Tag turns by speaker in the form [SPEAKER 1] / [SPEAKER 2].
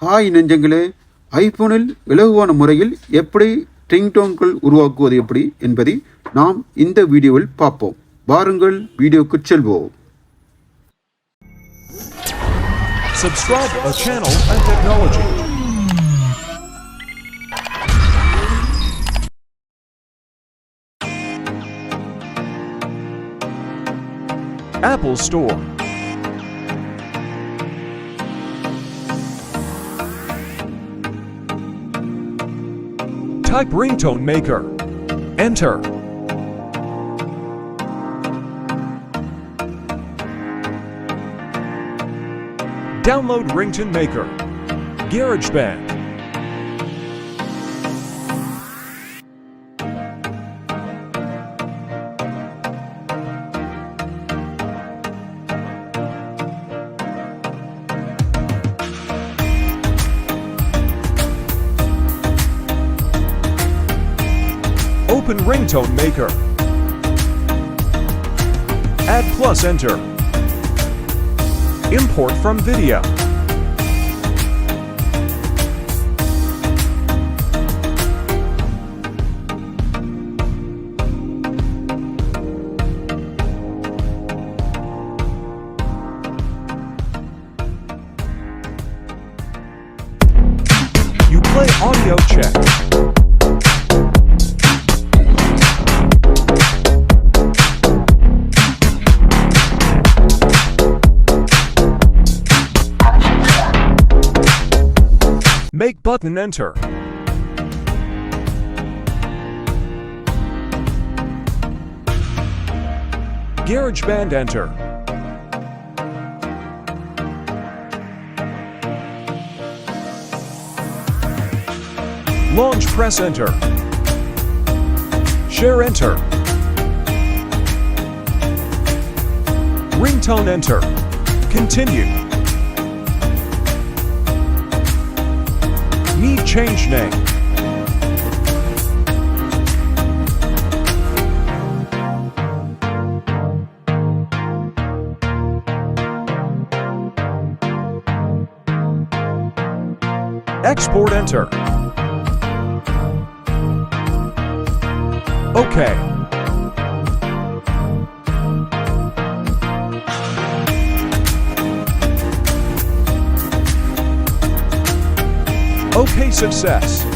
[SPEAKER 1] Hi நெஞ்சங்களே, ஐபோனில் இலகுவான முறையில் எப்படி ரிங்டோன்கள் உருவாக்குவது எப்படி என்பதை நாம் இந்த வீடியோவில் பார்ப்போம். வாருங்கள் வீடியோக்கு செல்வோம்.
[SPEAKER 2] Subscribe to our channel and technology. Apple Store. Type Ringtone Maker. Enter. Download Ringtone Maker. GarageBand. Open Ringtone Maker. Add plus enter. Import from video. You play audio check. Make button enter. GarageBand enter. Launch press enter. Share enter. Ringtone enter. Continue. Need change name. Export enter. OK. OK success.